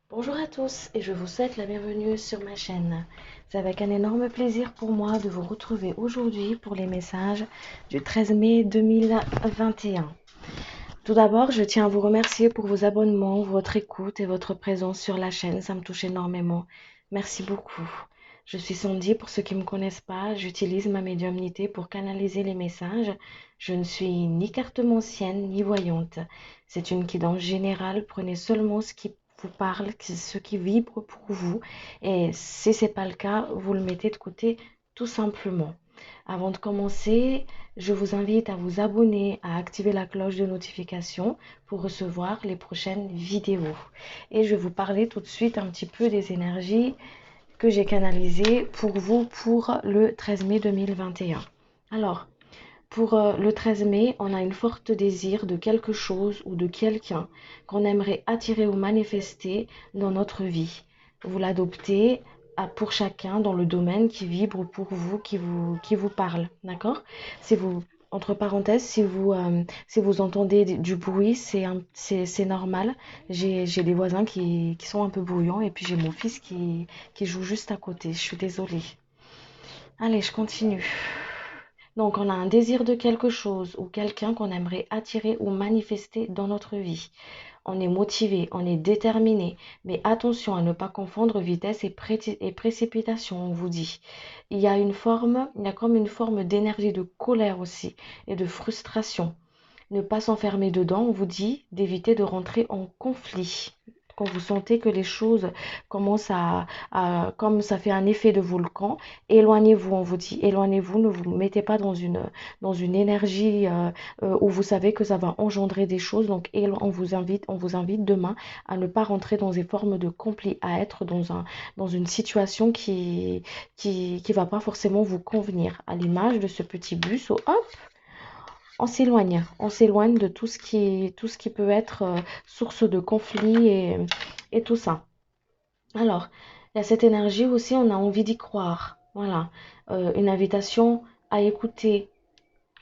Bonjour à tous et je vous souhaite la bienvenue sur ma chaîne. C'est avec un énorme plaisir pour moi de vous retrouver aujourd'hui pour les messages du 13 mai 2021. Tout d'abord, je tiens à vous remercier pour vos abonnements, votre écoute et votre présence sur la chaîne. Ça me touche énormément. Merci beaucoup. Je suis Sandy, pour ceux qui ne me connaissent pas. J'utilise ma médiumnité pour canaliser les messages. Je ne suis ni cartomancienne ni voyante. C'est une guidance générale. Prenez seulement ce qui vous parle, ce qui vibre pour vous. Et si ce n'est pas le cas, vous le mettez de côté tout simplement. Avant de commencer, je vous invite à vous abonner, à activer la cloche de notification pour recevoir les prochaines vidéos. Et je vais vous parler tout de suite un petit peu des énergies que j'ai canalisées pour vous pour le 13 mai 2021. Alors, pour le 13 mai, on a une forte désir de quelque chose ou de quelqu'un qu'on aimerait attirer ou manifester dans notre vie. Vous l'adoptez pour chacun dans le domaine qui vibre pour vous, qui vous parle. D'accord? Si vous, entre parenthèses, si vous entendez du bruit, c'est normal. J'ai des voisins qui sont un peu bruyants et puis j'ai mon fils qui joue juste à côté. Je suis désolée. Allez, je continue. Donc, on a un désir de quelque chose ou quelqu'un qu'on aimerait attirer ou manifester dans notre vie. On est motivé, on est déterminé, mais attention à ne pas confondre vitesse et précipitation, on vous dit. Il y a comme une forme d'énergie de colère aussi et de frustration. Ne pas s'enfermer dedans, on vous dit d'éviter de rentrer en conflit. Quand vous sentez que les choses commencent comme ça fait un effet de volcan, éloignez-vous, on vous dit, éloignez-vous, ne vous mettez pas dans une énergie où vous savez que ça va engendrer des choses. Donc, on vous invite demain à ne pas rentrer dans des formes de conflit, à être dans une situation qui va pas forcément vous convenir. À l'image de ce petit bus, hop, on s'éloigne de tout ce qui peut être source de conflit et tout ça. Alors, il y a cette énergie aussi, on a envie d'y croire. Voilà. Une invitation à écouter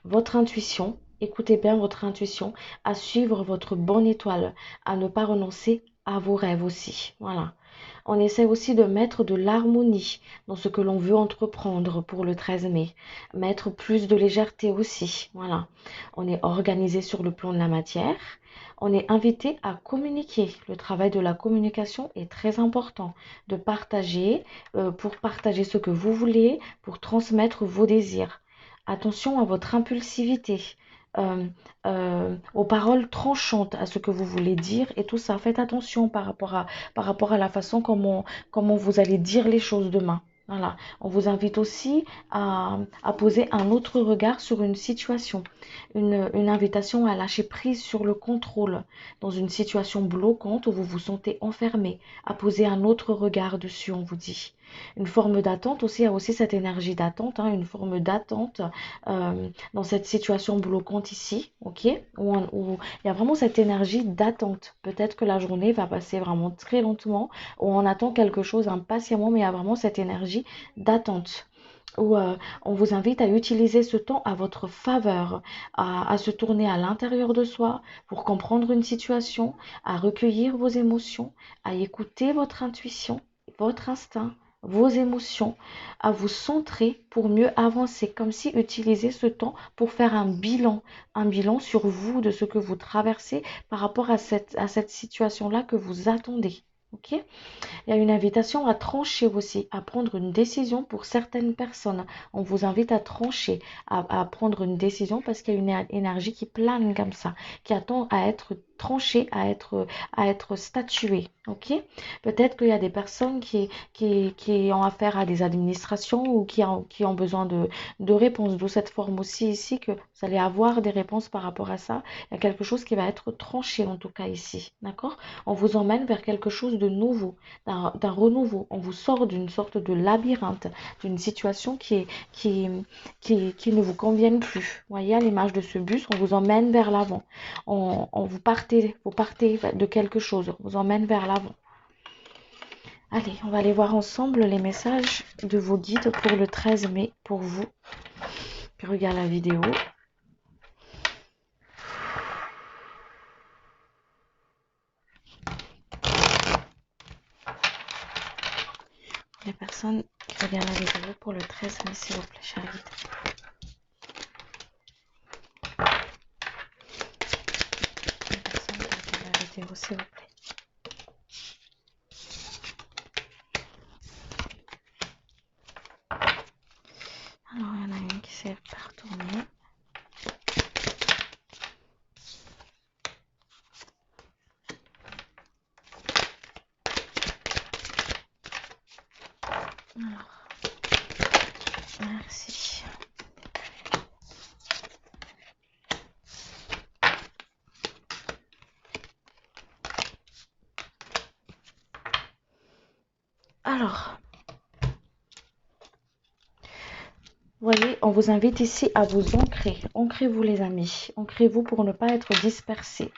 votre intuition, écoutez bien votre intuition, à suivre votre bonne étoile, à ne pas renoncer à vos rêves aussi. Voilà. On essaie aussi de mettre de l'harmonie dans ce que l'on veut entreprendre pour le 13 mai. Mettre plus de légèreté aussi. Voilà. On est organisé sur le plan de la matière. On est invité à communiquer. Le travail de la communication est très important. De partager, pour partager ce que vous voulez, pour transmettre vos désirs. Attention à votre impulsivité, euh, aux paroles tranchantes, à ce que vous voulez dire et tout ça. Faites attention par rapport à la façon comment vous allez dire les choses demain. Voilà. On vous invite aussi à poser un autre regard sur une situation, une invitation à lâcher prise sur le contrôle dans une situation bloquante où vous vous sentez enfermé, à poser un autre regard dessus, on vous dit. Une forme d'attente aussi, il y a aussi cette énergie d'attente, hein, une forme d'attente dans cette situation bloquante ici, ok, où il y a vraiment cette énergie d'attente. Peut-être que la journée va passer vraiment très lentement, où on attend quelque chose impatiemment, mais il y a vraiment cette énergie d'attente. Où on vous invite à utiliser ce temps à votre faveur, à se tourner à l'intérieur de soi pour comprendre une situation, à recueillir vos émotions, à écouter votre intuition, votre instinct, vos émotions, à vous centrer pour mieux avancer, comme si utiliser ce temps pour faire un bilan sur vous, de ce que vous traversez par rapport à cette situation-là que vous attendez. Ok? Il y a une invitation à trancher aussi, à prendre une décision pour certaines personnes. On vous invite à trancher, à prendre une décision parce qu'il y a une énergie qui plane comme ça, qui attend à être tranchée, à être statuée. Ok? Peut-être qu'il y a des personnes qui ont affaire à des administrations ou qui ont besoin de réponses. D'où cette forme aussi ici que vous allez avoir des réponses par rapport à ça. Il y a quelque chose qui va être tranché en tout cas ici. D'accord? On vous emmène vers quelque chose de nouveau, d'un renouveau. On vous sort d'une sorte de labyrinthe, d'une situation qui ne vous convienne plus. Vous voyez, à l'image de ce bus, on vous emmène vers l'avant. Vous partez de quelque chose, on vous emmène vers l'avant. Allez, on va aller voir ensemble les messages de vos guides pour le 13 mai, pour vous. Puis regarde la vidéo. Les personnes qui regardent la vidéo pour le 13 mai, s'il vous plaît, chérie. Les personnes qui regardent la vidéo, s'il vous plaît. Alors, il y en a une qui s'est retournée. Alors, merci. Alors, vous voyez, on vous invite ici à vous ancrer. Ancrez-vous les amis. Ancrez-vous pour ne pas être dispersés.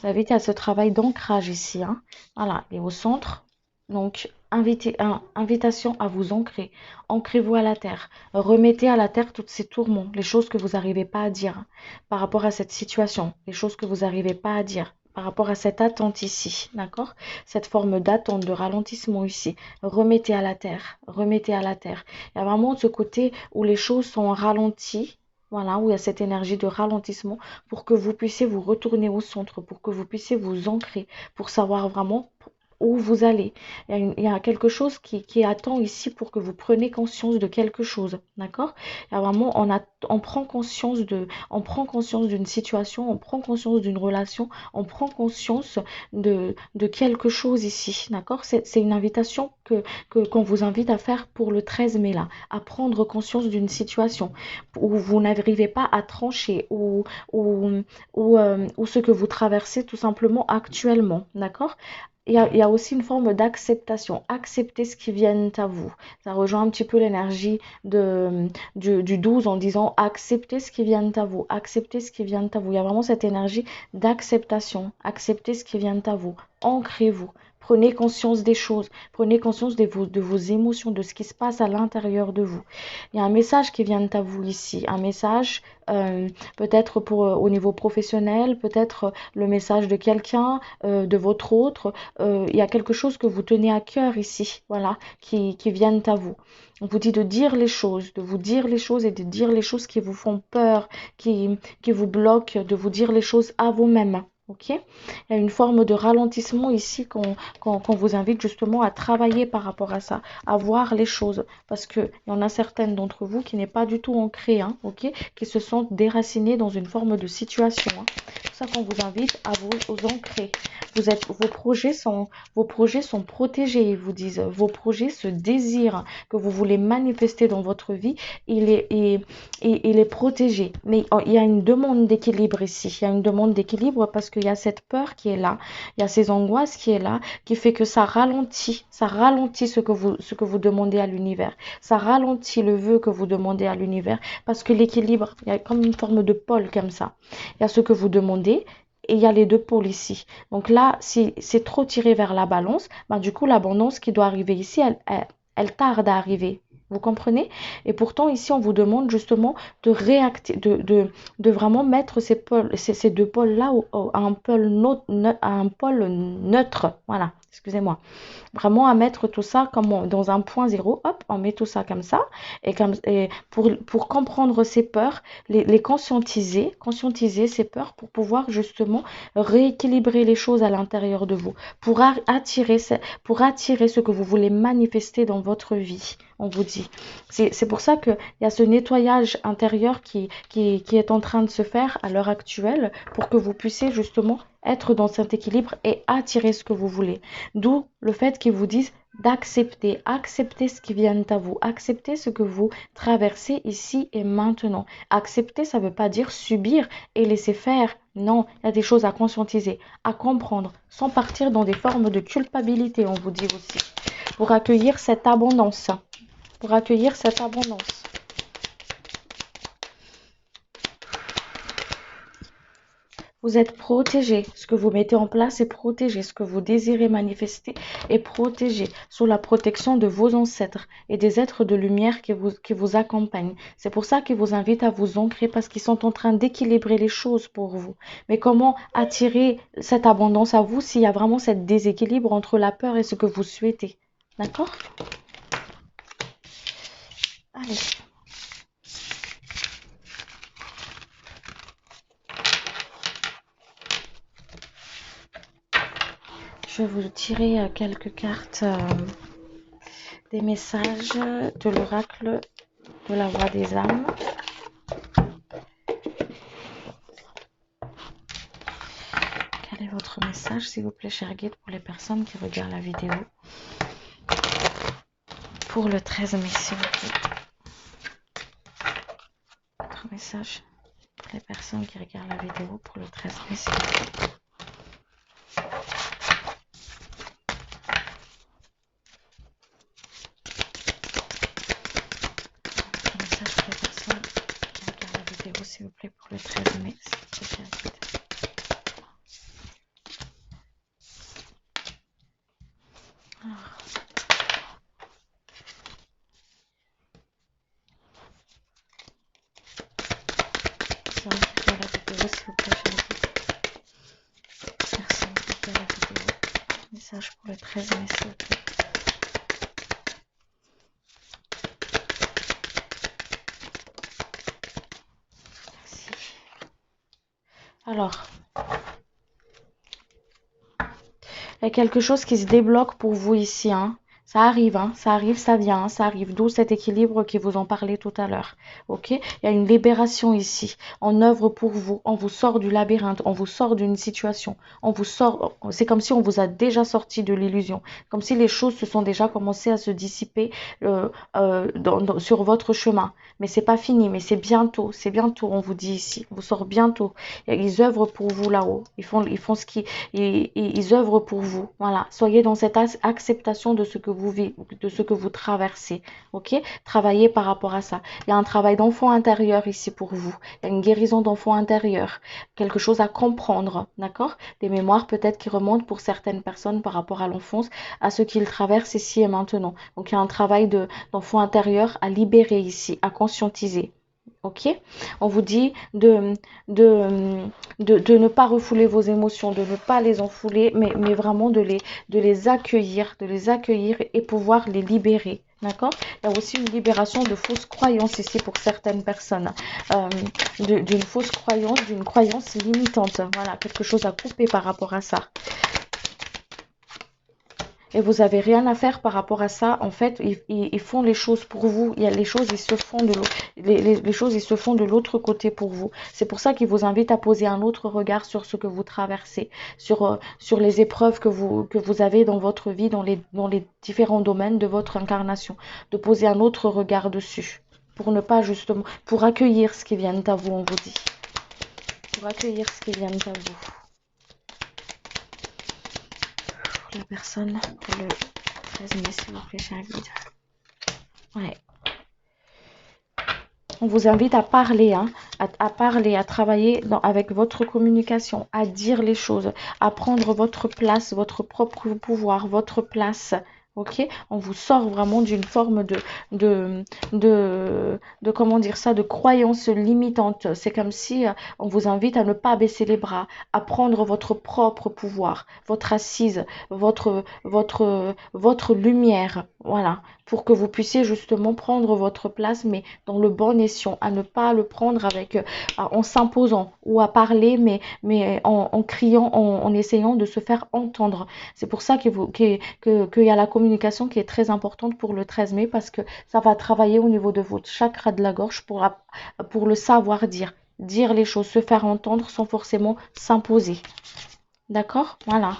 Vous invite à ce travail d'ancrage ici. Hein. Voilà, et au centre. Donc, invitation à vous ancrer. Ancrez-vous à la terre. Remettez à la terre toutes ces tourments, les choses que vous n'arrivez pas à dire hein, par rapport à cette situation, les choses que vous n'arrivez pas à dire par rapport à cette attente ici, d'accord? Cette forme d'attente, de ralentissement ici. Remettez à la terre, remettez à la terre. Il y a vraiment ce côté où les choses sont ralenties, voilà, où il y a cette énergie de ralentissement pour que vous puissiez vous retourner au centre, pour que vous puissiez vous ancrer, pour savoir vraiment où vous allez. Il y a quelque chose qui attend ici pour que vous preniez conscience de quelque chose, d'accord? Il y a vraiment, on prend conscience d'une situation, on prend conscience d'une relation, on prend conscience de quelque chose ici, d'accord? C'est une invitation qu'on vous invite à faire pour le 13 mai là, à prendre conscience d'une situation où vous n'arrivez pas à trancher, ou ce que vous traversez tout simplement actuellement, d'accord? Il y a aussi une forme d'acceptation. Accepter ce qui vient à vous. Ça rejoint un petit peu l'énergie du 12 en disant acceptez ce qui vient à vous. Acceptez ce qui vient à vous. Il y a vraiment cette énergie d'acceptation. Acceptez ce qui vient à vous. Ancrez-vous. Prenez conscience des choses. Prenez conscience de vos émotions, de ce qui se passe à l'intérieur de vous. Il y a un message qui vient à vous ici. Un message peut-être au niveau professionnel, peut-être le message de quelqu'un, de votre autre. Il y a quelque chose que vous tenez à cœur ici, voilà, qui viennent à vous. On vous dit de dire les choses, de vous dire les choses et de dire les choses qui vous font peur, qui vous bloquent, de vous dire les choses à vous-même. Ok? Il y a une forme de ralentissement ici qu'on vous invite justement à travailler par rapport à ça, à voir les choses. Parce qu'il y en a certaines d'entre vous qui n'est pas du tout ancrées, hein, ok? Qui se sentent déracinées dans une forme de situation. Hein. C'est pour ça qu'on vous invite à vous ancrer. Vos projets sont protégés, ils vous disent. Vos projets, ce désir que vous voulez manifester dans votre vie, il est protégé. Mais il y a une demande d'équilibre ici. Il y a une demande d'équilibre parce qu'il y a cette peur qui est là. Il y a ces angoisses qui est là, qui fait que ça ralentit. Ça ralentit ce que vous demandez à l'univers. Ça ralentit le vœu que vous demandez à l'univers. Parce que l'équilibre, il y a comme une forme de pôle comme ça. Il y a ce que vous demandez. Et il y a les deux pôles ici. Donc là, si c'est trop tiré vers la balance, ben du coup, l'abondance qui doit arriver ici, elle tarde à arriver. Vous comprenez? Et pourtant, ici, on vous demande justement de vraiment mettre ces deux pôles-là à un pôle neutre. Voilà, excusez-moi. Vraiment à mettre tout ça comme dans un point zéro. Hop, on met tout ça comme ça. Et pour comprendre ces peurs, les conscientiser ces peurs pour pouvoir justement rééquilibrer les choses à l'intérieur de vous. Attirer ce que vous voulez manifester dans votre vie. On vous dit. C'est pour ça qu'il y a ce nettoyage intérieur qui est en train de se faire à l'heure actuelle pour que vous puissiez justement être dans cet équilibre et attirer ce que vous voulez. D'où le fait qu'ils vous disent d'accepter, accepter ce qui vient à vous, accepter ce que vous traversez ici et maintenant. Accepter, ça ne veut pas dire subir et laisser faire. Non, il y a des choses à conscientiser, à comprendre, sans partir dans des formes de culpabilité, on vous dit aussi, pour accueillir cette abondance. Pour accueillir cette abondance. Vous êtes protégé. Ce que vous mettez en place est protégé. Ce que vous désirez manifester est protégé sous la protection de vos ancêtres et des êtres de lumière qui vous accompagnent. C'est pour ça qu'ils vous invitent à vous ancrer parce qu'ils sont en train d'équilibrer les choses pour vous. Mais comment attirer cette abondance à vous s'il y a vraiment cet déséquilibre entre la peur et ce que vous souhaitez? D'accord? Allez. Je vais vous tirer quelques cartes des messages de l'oracle de la voix des âmes. Quel est votre message, s'il vous plaît, cher guide, pour les personnes qui regardent la vidéo pour le 13 mai, s'il vous plaît. Votre message pour les personnes qui regardent la vidéo pour le 13 mai, s'il vous plaît. S'il vous plaît, pour le 13 mai, s'il vous plaît, cher guide. Alors. Merci pour la vidéo, s'il vous plaît, cher guide. Merci pour la vidéo. Message pour le 13 mai, s'il vous plaît. Merci. Alors. Il y a quelque chose qui se débloque pour vous ici, hein. Ça arrive, ça vient, ça arrive. D'où cet équilibre qui vous en parlait tout à l'heure. Ok? Il y a une libération ici, en œuvre pour vous. On vous sort du labyrinthe, on vous sort d'une situation. On vous sort, c'est comme si on vous a déjà sorti de l'illusion. Comme si les choses se sont déjà commencées à se dissiper sur votre chemin. Mais c'est pas fini, mais c'est bientôt, on vous dit ici. On vous sort bientôt. Ils œuvrent pour vous là-haut. Ils font ce qui, ils œuvrent pour vous. Voilà. Soyez dans cette acceptation de ce que vous vivez, de ce que vous traversez. Ok? Travaillez par rapport à ça. Il y a un travail d'enfant intérieur ici pour vous. Il y a une guérison d'enfant intérieur. Quelque chose à comprendre. D'accord? Des mémoires peut-être qui remontent pour certaines personnes par rapport à l'enfance, à ce qu'ils traversent ici et maintenant. Donc il y a un travail d'enfant intérieur à libérer ici, à conscientiser. Ok? On vous dit de ne pas refouler vos émotions, de ne pas les enfouler, mais vraiment de les accueillir, et pouvoir les libérer. D'accord? Il y a aussi une libération de fausses croyances ici pour certaines personnes. D'une fausse croyance, d'une croyance limitante. Voilà, quelque chose à couper par rapport à ça. Et vous n'avez rien à faire par rapport à ça. En fait, ils font les choses pour vous. Il y a les choses, ils se font de l'autre. Les choses, ils se font de l'autre côté pour vous. C'est pour ça qu'ils vous invitent à poser un autre regard sur ce que vous traversez, sur les épreuves que vous avez dans votre vie, dans les différents domaines de votre incarnation. De poser un autre regard dessus. Pour ne pas justement, pour accueillir ce qui vient à vous, on vous dit. Pour accueillir ce qui vient à vous. La personne pour le 13 mai, s'il vous plaît, cher guide. Ouais. On vous invite à parler, hein, à parler, à travailler avec votre communication, à dire les choses, à prendre votre place, votre propre pouvoir, votre place. Ok? On vous sort vraiment d'une forme de comment dire ça, de croyance limitante. C'est comme si on vous invite à ne pas baisser les bras, à prendre votre propre pouvoir, votre assise, votre lumière. Voilà. Pour que vous puissiez justement prendre votre place, mais dans le bon escient, à ne pas le prendre en s'imposant ou à parler, mais en criant, en essayant de se faire entendre. C'est pour ça qu'il y a la communication qui est très importante pour le 13 mai, parce que ça va travailler au niveau de votre chakra de la gorge pour le savoir dire. Dire les choses, se faire entendre sans forcément s'imposer. D'accord? Voilà.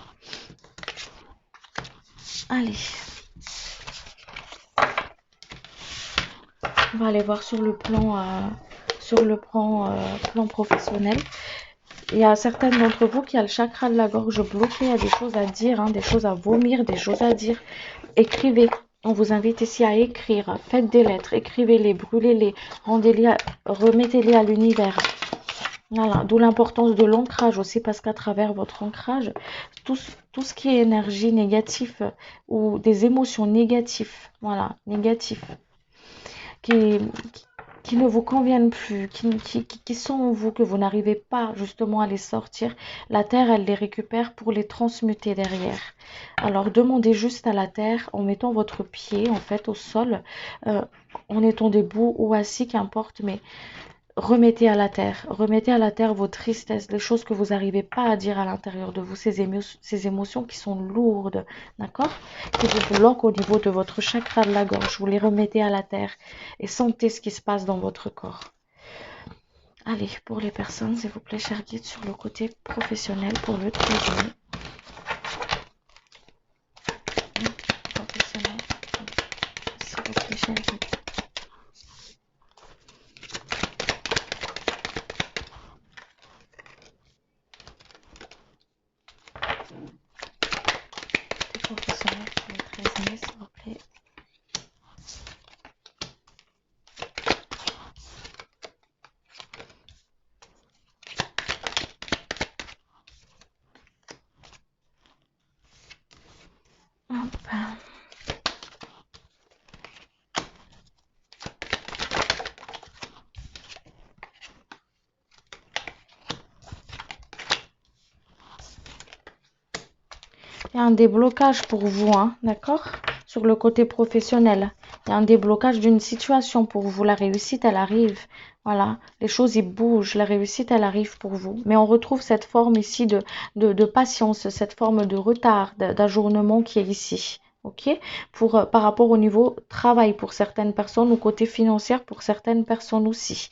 Allez. On va aller voir sur le plan professionnel. Il y a certaines d'entre vous qui a le chakra de la gorge bloqué, il y a des choses à dire, hein, des choses à vomir, des choses à dire. Écrivez. On vous invite ici à écrire. Faites des lettres, écrivez-les, brûlez-les, remettez-les à l'univers. Voilà, d'où l'importance de l'ancrage aussi, parce qu'à travers votre ancrage, tout ce qui est énergie négative ou des émotions négatives, voilà, négatives, qui qui ne vous conviennent plus, qui sont en vous, que vous n'arrivez pas justement à les sortir, la terre, elle les récupère pour les transmuter derrière. Alors demandez juste à la terre, en mettant votre pied en fait au sol, en étant debout ou assis, qu'importe, mais remettez à la terre vos tristesses, les choses que vous n'arrivez pas à dire à l'intérieur de vous, ces émotions qui sont lourdes, d'accord? Qui vous bloquent au niveau de votre chakra de la gorge. Vous les remettez à la terre et sentez ce qui se passe dans votre corps. Allez, pour les personnes, s'il vous plaît, cher guide, sur le côté professionnel pour le 13 mai. Professionnel, s'il vous plaît, cher guide. Professionnel pour le 13 mai, s'il vous plaît. Hop. Il y a un déblocage pour vous, hein, d'accord? Sur le côté professionnel. Il y a un déblocage d'une situation pour vous. La réussite, elle arrive. Voilà, les choses, ils bougent. La réussite, elle arrive pour vous. Mais on retrouve cette forme ici de patience, cette forme de retard, d'ajournement qui est ici. Ok, par rapport au niveau travail pour certaines personnes, au côté financier pour certaines personnes aussi.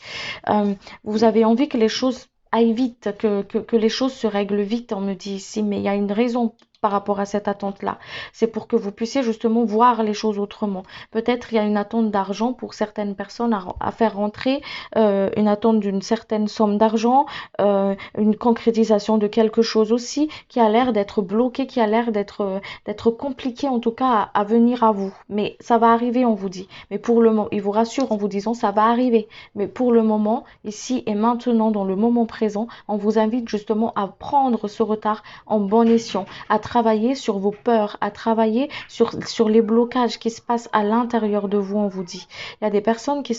Vous avez envie que les choses aillent vite, que les choses se règlent vite, on me dit ici, mais il y a une raison par rapport à cette attente-là. C'est pour que vous puissiez justement voir les choses autrement. Peut-être il y a une attente d'argent pour certaines personnes à faire rentrer, une attente d'une certaine somme d'argent, une concrétisation de quelque chose aussi qui a l'air d'être bloqué, qui a l'air d'être compliqué en tout cas à venir à vous. Mais ça va arriver, on vous dit. Mais pour le moment, il vous rassure en vous disant ça va arriver. Mais pour le moment, ici et maintenant, dans le moment présent, on vous invite justement à prendre ce retard en bon escient, à travailler sur vos peurs, à travailler sur les blocages qui se passent à l'intérieur de vous, on vous dit. Il y a des personnes qui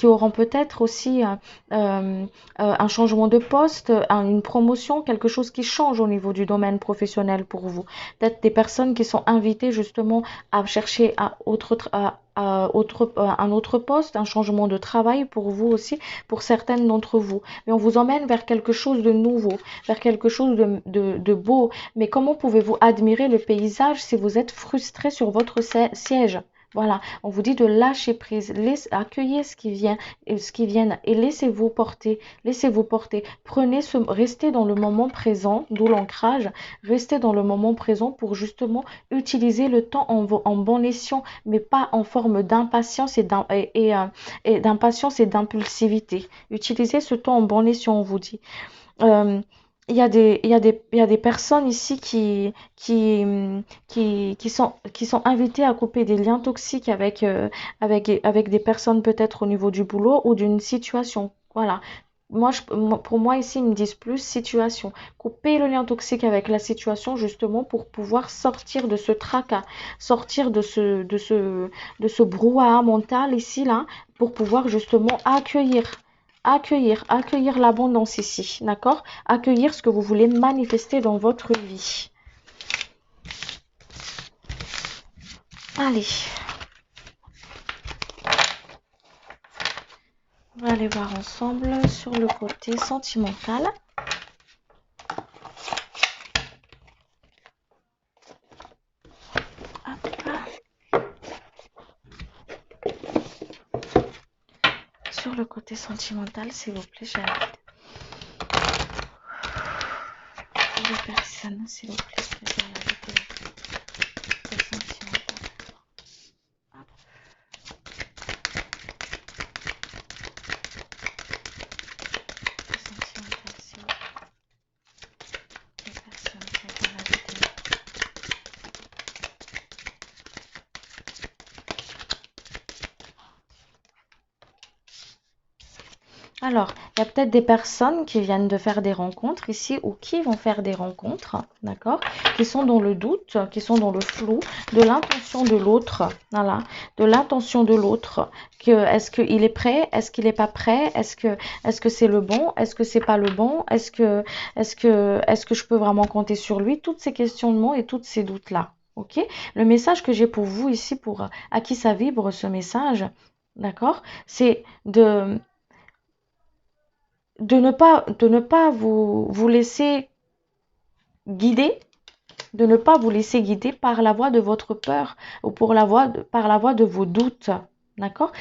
auront peut-être aussi un changement de poste, une promotion, quelque chose qui change au niveau du domaine professionnel pour vous. Peut-être des personnes qui sont invitées justement à chercher un autre poste, un changement de travail pour vous aussi, pour certaines d'entre vous. Mais on vous emmène vers quelque chose de nouveau, vers quelque chose de beau. Mais comment pouvez-vous admirer le paysage si vous êtes frustré sur votre siège? Voilà, on vous dit de lâcher prise, accueillez ce qui vient, et laissez-vous porter, laissez-vous porter. Restez dans le moment présent, d'où l'ancrage, restez dans le moment présent pour justement utiliser le temps en bon escient, mais pas en forme d'impatience et d'impatience et d'impulsivité. Utilisez ce temps en bon escient, on vous dit. Euh, il y a des personnes ici qui sont invitées à couper des liens toxiques avec des personnes peut-être au niveau du boulot ou d'une situation. Voilà. Pour moi, ici, ils me disent plus situation. Couper le lien toxique avec la situation, justement, pour pouvoir sortir de ce tracas, sortir de ce brouhaha mental ici, là, pour pouvoir justement accueillir l'abondance ici, d'accord? Accueillir ce que vous voulez manifester dans votre vie. Allez, on va aller voir ensemble sur le côté sentimental. Sur le côté sentimental, s'il vous plaît, j'invite les personnes, s'il vous plaît, le sentimental. Alors, il y a peut-être des personnes qui viennent de faire des rencontres ici ou qui vont faire des rencontres, d'accord? Qui sont dans le doute, qui sont dans le flou de l'intention de l'autre, voilà, de l'intention de l'autre. Que est-ce qu'il est prêt? Est-ce qu'il n'est pas prêt? Est-ce que c'est le bon? Est-ce que c'est pas le bon? Est-ce que je peux vraiment compter sur lui? Toutes ces questionnements et tous ces doutes-là, ok? Le message que j'ai pour vous ici, pour à qui ça vibre ce message, d'accord? C'est de ne pas vous laisser guider, de ne pas vous laisser guider par la voix de votre peur ou par la voix de vos doutes. D'accord?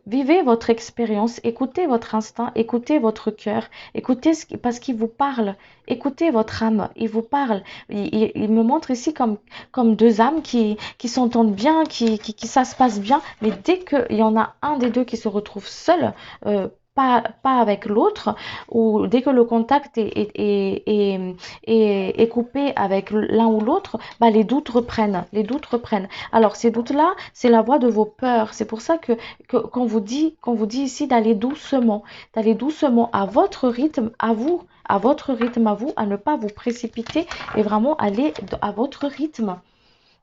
Vivez votre expérience, écoutez votre instinct, écoutez votre cœur, écoutez parce qu'il vous parle, écoutez votre âme, il vous parle. Il me montre ici comme deux âmes qui s'entendent bien, ça se passe bien, mais dès qu'il y en a un des deux qui se retrouve seul, pas avec l'autre, ou dès que le contact est coupé avec l'un ou l'autre, bah, les doutes reprennent. Les doutes reprennent. Alors, ces doutes-là, c'est la voix de vos peurs. C'est pour ça qu'on vous dit ici d'aller doucement à votre rythme, à vous, à votre rythme à vous, à ne pas vous précipiter et vraiment aller à votre rythme.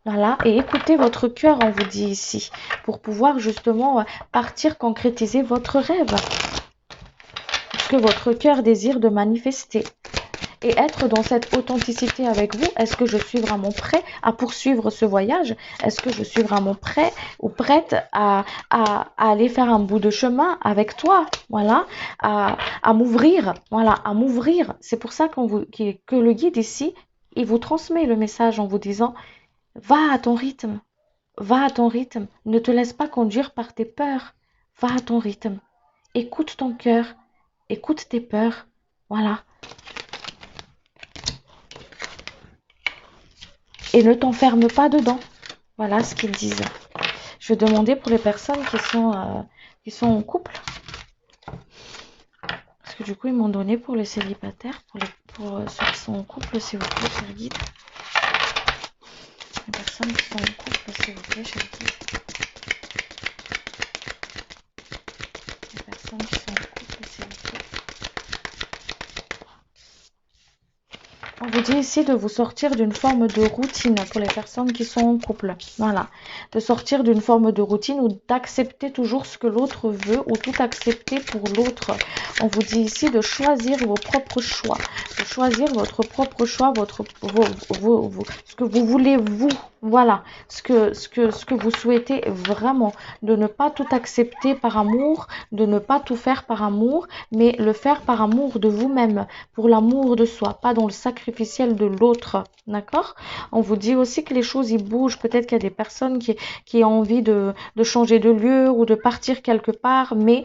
Voilà, et écoutez votre cœur, on vous dit ici, pour pouvoir justement partir concrétiser votre rêve, ce que votre cœur désire de manifester. Et être dans cette authenticité avec vous. Est-ce que je suis vraiment prêt à poursuivre ce voyage? Est-ce que je suis vraiment prêt ou prête à aller faire un bout de chemin avec toi? Voilà, à m'ouvrir. Voilà, à m'ouvrir. C'est pour ça que le guide ici, il vous transmet le message en vous disant, va à ton rythme. Va à ton rythme. Ne te laisse pas conduire par tes peurs. Va à ton rythme. Écoute ton cœur. Écoute tes peurs. Voilà. Et ne t'enferme pas dedans. Voilà ce qu'ils disent. Je vais demander pour les personnes qui sont en couple. Parce que du coup, ils m'ont donné pour les célibataires, pour ceux qui sont en couple, s'il vous plaît, cher guide. Les personnes qui sont en couple, s'il vous plaît, cher guide. Les personnes qui sont en couple, s'il vous plaît. On vous dit ici de vous sortir d'une forme de routine pour les personnes qui sont en couple. Voilà. De sortir d'une forme de routine ou d'accepter toujours ce que l'autre veut ou tout accepter pour l'autre. On vous dit ici de choisir vos propres choix. De choisir votre propre choix, ce que vous voulez vous. Voilà. Ce que vous souhaitez vraiment. De ne pas tout accepter par amour, de ne pas tout faire par amour, mais le faire par amour de vous-même, pour l'amour de soi, pas dans le sacrificiel de l'autre, d'accord? On vous dit aussi que les choses y bougent, peut-être qu'il y a des personnes qui ont envie de changer de lieu ou de partir quelque part, mais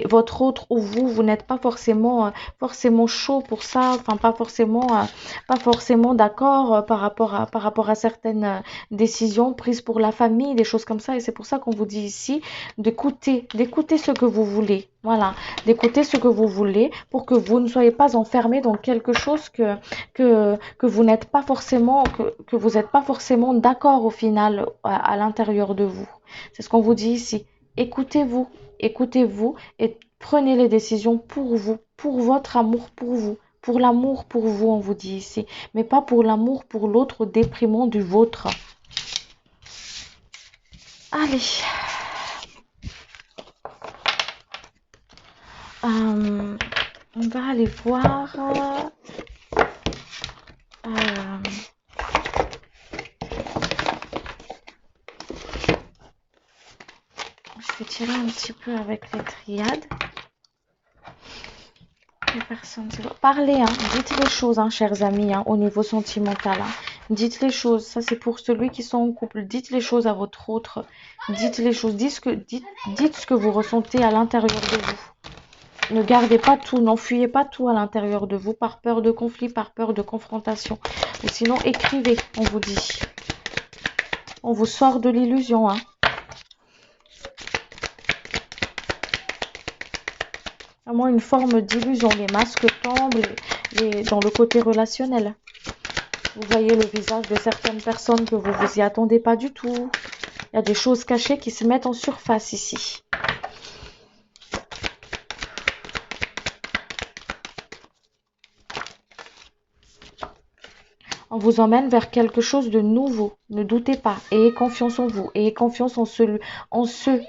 votre autre ou vous n'êtes pas forcément chaud pour ça, enfin pas forcément d'accord par rapport à certaines décisions prises pour la famille, des choses comme ça, et c'est pour ça qu'on vous dit ici d'écouter ce que vous voulez. Voilà, d'écouter ce que vous voulez pour que vous ne soyez pas enfermé dans quelque chose que vous n'êtes pas forcément, que vous n'êtes pas forcément d'accord au final à l'intérieur de vous. C'est ce qu'on vous dit ici. Écoutez-vous et prenez les décisions pour vous, pour votre amour pour vous. Pour l'amour pour vous, on vous dit ici, mais pas pour l'amour pour l'autre au déprimant du vôtre. Allez. On va aller voir. Je vais tirer un petit peu avec les triades. Les personnes, parlez, hein, dites les choses, hein, chers amis, hein, au niveau sentimental. Hein. Dites les choses, ça c'est pour celui qui sont en couple. Dites les choses à votre autre. Dites les choses, dites ce que vous ressentez à l'intérieur de vous. Ne gardez pas tout, n'enfuyez pas tout à l'intérieur de vous par peur de conflit, par peur de confrontation. Ou sinon, écrivez, on vous dit. On vous sort de l'illusion. Hein. Vraiment une forme d'illusion. Les masques tombent dans le côté relationnel. Vous voyez le visage de certaines personnes que vous vous y attendez pas du tout. Il y a des choses cachées qui se mettent en surface ici. On vous emmène vers quelque chose de nouveau. Ne doutez pas. Ayez confiance en vous. Ayez confiance en ceux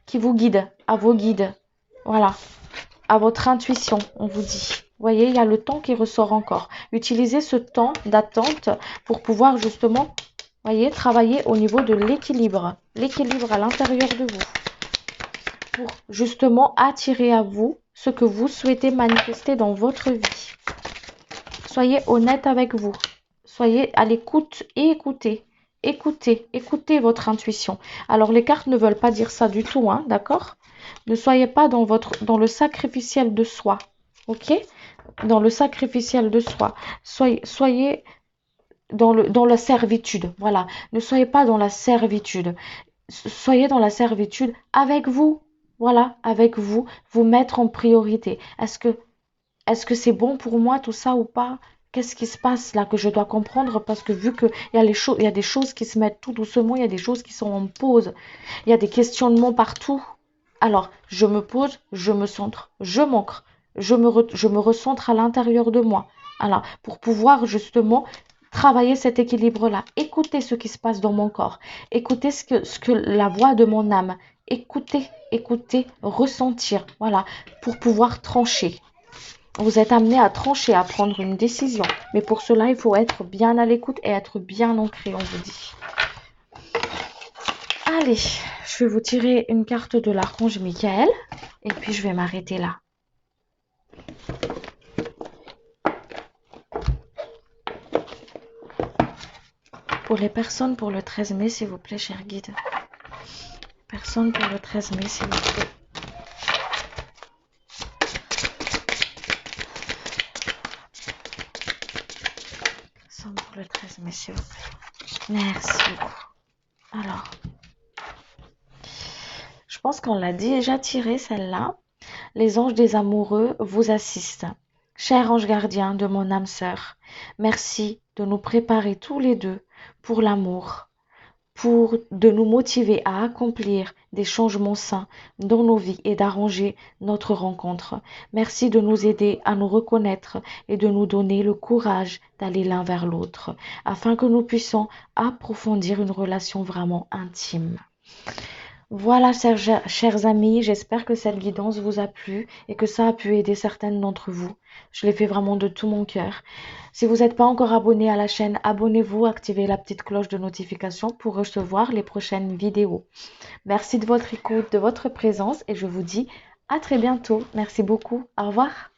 qui vous guident, à vos guides. Voilà. À votre intuition, on vous dit. Vous voyez, il y a le temps qui ressort encore. Utilisez ce temps d'attente pour pouvoir justement, voyez, travailler au niveau de l'équilibre. L'équilibre à l'intérieur de vous. Pour justement attirer à vous ce que vous souhaitez manifester dans votre vie. Soyez honnête avec vous. Soyez à l'écoute et écoutez. Écoutez votre intuition. Alors les cartes ne veulent pas dire ça du tout, hein, d'accord? Ne soyez pas dans le sacrificiel de soi, ok? Dans le sacrificiel de soi. Soyez dans la servitude, voilà. Ne soyez pas dans la servitude. Soyez dans la servitude avec vous, voilà, avec vous, vous mettre en priorité. Est-ce que c'est bon pour moi tout ça ou pas? Qu'est-ce qui se passe là que je dois comprendre? Parce que vu qu'il y a il y a des choses qui se mettent tout doucement, il y a des choses qui sont en pause, il y a des questionnements partout. Alors, je me pose, je me centre, je m'ancre, je me recentre à l'intérieur de moi. Alors, pour pouvoir justement travailler cet équilibre-là. Écoutez ce qui se passe dans mon corps. Écoutez ce que la voix de mon âme. Écoutez, ressentir. Voilà, pour pouvoir trancher. Vous êtes amené à trancher, à prendre une décision. Mais pour cela, il faut être bien à l'écoute et être bien ancré, on vous dit. Allez, je vais vous tirer une carte de l'archange Michael. Et puis, je vais m'arrêter là. Pour les personnes pour le 13 mai, s'il vous plaît, cher guide. Personne pour le 13 mai, s'il vous plaît. Personne pour le 13 mai, s'il vous plaît. Merci beaucoup. Alors, je pense qu'on l'a déjà tiré celle-là. Les anges des amoureux vous assistent. Cher ange gardien de mon âme sœur, merci de nous préparer tous les deux pour l'amour, de nous motiver à accomplir des changements sains dans nos vies et d'arranger notre rencontre. Merci de nous aider à nous reconnaître et de nous donner le courage d'aller l'un vers l'autre, afin que nous puissions approfondir une relation vraiment intime. Voilà, chers amis, j'espère que cette guidance vous a plu et que ça a pu aider certaines d'entre vous. Je l'ai fait vraiment de tout mon cœur. Si vous n'êtes pas encore abonné à la chaîne, abonnez-vous, activez la petite cloche de notification pour recevoir les prochaines vidéos. Merci de votre écoute, de votre présence et je vous dis à très bientôt. Merci beaucoup. Au revoir.